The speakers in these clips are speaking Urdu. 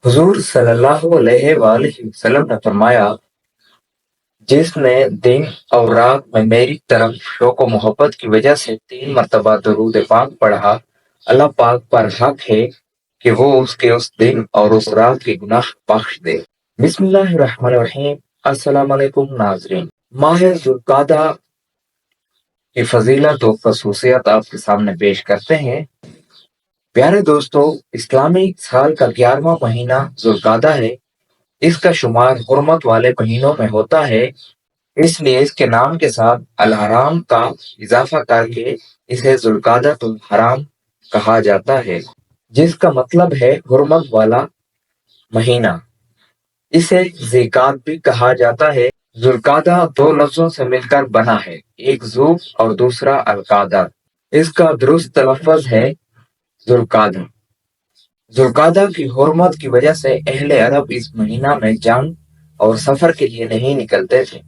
حضور صلی اللہ علیہ وآلہ وسلم نے فرمایا، جس نے دن اور رات میں میری طرف شوق و محبت کی وجہ سے 3 مرتبہ درود پاک پڑھا، اللہ پاک پر حق ہے کہ وہ اس کے اس دن اور اس رات کے گناہ بخش دے۔ بسم اللہ الرحمن الرحیم۔ السلام علیکم ناظرین، ماہ ذوالقعدہ کی فضیلت و خصوصیت آپ کے سامنے پیش کرتے ہیں۔ پیارے دوستو، اسلامی سال کا 11واں مہینہ ذوالقعدہ ہے۔ اس کا شمار حرمت والے مہینوں میں ہوتا ہے، اس لیے اس کے نام کے ساتھ الحرام کا اضافہ کر کے اسے ذوالقعدۃ الحرام کہا جاتا ہے، جس کا مطلب ہے حرمت والا مہینہ۔ اسے ذیقعد بھی کہا جاتا ہے۔ ذوالقعدہ 2 لفظوں سے مل کر بنا ہے، ایک ذو اور دوسرا القعدہ۔ اس کا درست تلفظ ہے ذوالقعدہ۔ ذوالقعدہ کی حرمت کی وجہ سے اہل عرب اس مہینہ میں جنگ اور سفر کے لیے نہیں نکلتے تھے،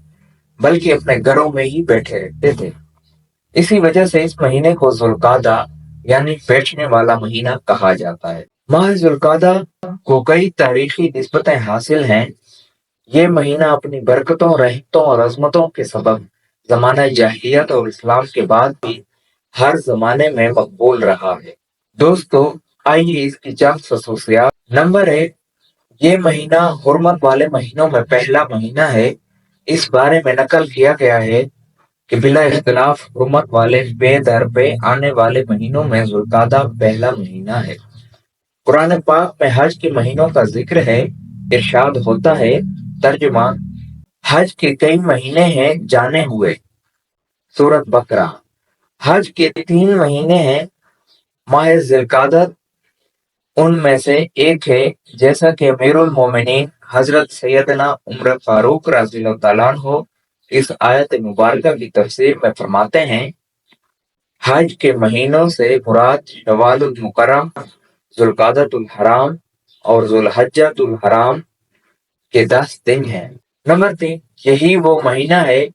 بلکہ اپنے گھروں میں ہی بیٹھے رہتے تھے۔ اسی وجہ سے اس مہینے کو ذوالقعدہ یعنی بیٹھنے والا مہینہ کہا جاتا ہے۔ ماہ ذوالقعدہ کو کئی تاریخی نسبتیں حاصل ہیں۔ یہ مہینہ اپنی برکتوں، رحمتوں اور عظمتوں کے سبب زمانہ جاہلیت اور اسلام کے بعد بھی ہر زمانے میں مقبول رہا ہے۔ دوستو، آئیے اس کی چند خصوصیات۔ نمبر 1، یہ مہینہ حرمت والے مہینوں میں پہلا مہینہ ہے۔ اس بارے میں نقل کیا گیا ہے کہ بلا اختلاف حرمت والے بے در پہ آنے والے مہینوں میں ذوالقعدہ پہلا مہینہ ہے۔ قرآن پاک میں حج کے مہینوں کا ذکر ہے، ارشاد ہوتا ہے، ترجمہ: حج کے کئی مہینے ہیں جانے ہوئے۔ سورۃ بقرہ۔ حج کے 3 مہینے ہیں، ماہ ذوالقعدہ ان میں سے ایک ہے، جیسا کہ امیر المومنین حضرت سیدنا عمر فاروق رضی اللہ تعالیٰ عنہ اس آیت مبارکہ کی تفسیر میں فرماتے ہیں، حج کے مہینوں سے مراد شوال المکرم، ذوالقعدۃ الحرام اور ذوالحجۃ الحرام کے 10 دن ہیں۔ نمبر 3، یہی وہ مہینہ ہے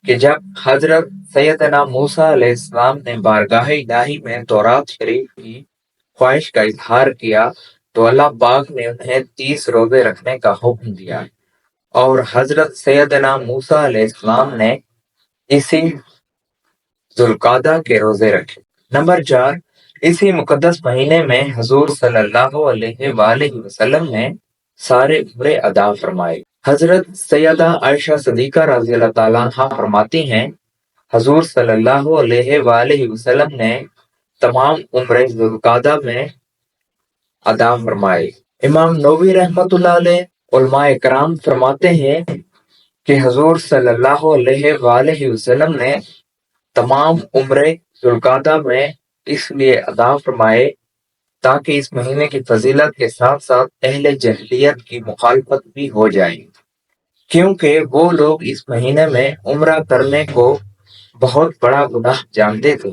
کہ جب حضرت سیدنا موسیٰ علیہ السلام نے بارگاہ الہی میں تورات شریف کی خواہش کا اظہار کیا تو اللہ پاک نے انہیں 30 روزے رکھنے کا حکم دیا، اور حضرت سیدنا موسیٰ علیہ السلام نے اسی ذوالقعدہ کے روزے رکھے۔ نمبر 4، اسی مقدس مہینے میں حضور صلی اللہ علیہ وآلہ وسلم نے سارے عمرے ادا فرمائے۔ حضرت سیدہ عائشہ صدیقہ رضی اللہ تعالیٰ عنہ فرماتی ہیں، حضور صلی اللہ علیہ وآلہ وسلم نے تمام عمرے ذوالقعدہ میں ادا فرمائے۔ امام نووی رحمۃ اللہ علیہ، علماء کرام فرماتے ہیں کہ حضور صلی اللہ علیہ وآلہ وسلم نے تمام عمرے ذوالقعدہ میں اس لیے ادا فرمائے تاکہ اس مہینے کی فضیلت کے ساتھ ساتھ اہل جہلیت کی مخالفت بھی ہو جائے، کیونکہ وہ لوگ اس مہینے میں عمرہ کرنے کو بہت بڑا گناہ جانتے تھے۔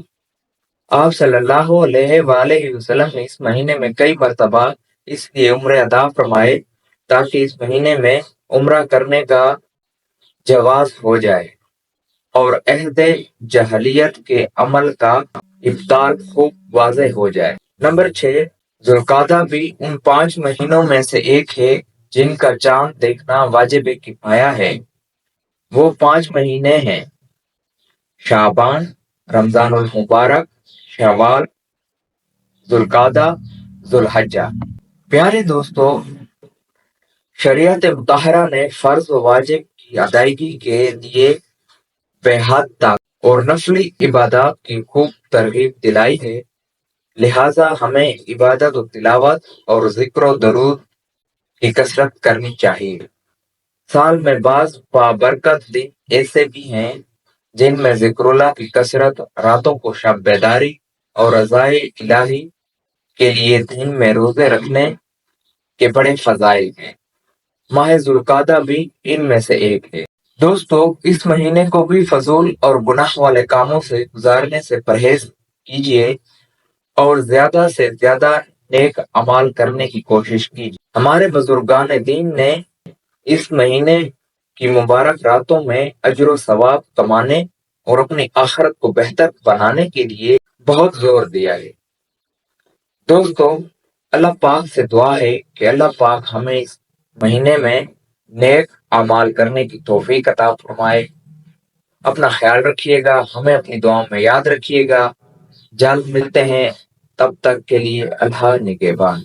آپ صلی اللہ علیہ وآلہ وسلم نے اس مہینے میں کئی مرتبہ اس لیے عمرے ادا فرمائے تاکہ اس مہینے میں عمرہ کرنے کا جواز ہو جائے اور عہد جاہلیت کے عمل کا ابطال خوب واضح ہو جائے۔ نمبر 6، ذوالقعدہ بھی ان 5 مہینوں میں سے ایک ہے جن کا چاند دیکھنا واجب کفایہ ہے۔ وہ 5 مہینے ہیں: شعبان، رمضان المبارک، شوال، ذوالقعدہ، ذوالحجہ۔ پیارے دوستو، شریعت مطہرہ نے فرض و واجب کی ادائیگی کے لیے بے حد طاقت اور نفلی عبادات کی خوب ترغیب دلائی ہے، لہٰذا ہمیں عبادت و تلاوت اور ذکر و درود کی کثرت کرنی چاہیے۔ سال میں بعض بابرکت دن ایسے بھی ہیں جن میں ذکر اللہ کی کثرت، راتوں کو شب بیداری اور رضائے الہی کے لیے دن میں روزے رکھنے کے بڑے فضائل ہیں۔ ماہ ذوالقعدہ بھی ان میں سے ایک ہے۔ دوستو، اس مہینے کو بھی فضول اور گناہ والے کاموں سے گزارنے سے پرہیز کیجیے اور زیادہ سے زیادہ نیک اعمال کرنے کی کوشش کیجیے۔ ہمارے بزرگان دین نے اس مہینے کی مبارک راتوں میں اجر و ثواب کمانے اور اپنی آخرت کو بہتر بنانے کے لیے بہت زور دیا ہے۔ دوستو، اللہ پاک سے دعا ہے کہ اللہ پاک ہمیں اس مہینے میں نیک اعمال کرنے کی توفیق عطا فرمائے۔ اپنا خیال رکھیے گا، ہمیں اپنی دعاؤں میں یاد رکھیے گا۔ جلد ملتے ہیں، تب تک کے لیے اللہ نگہبان۔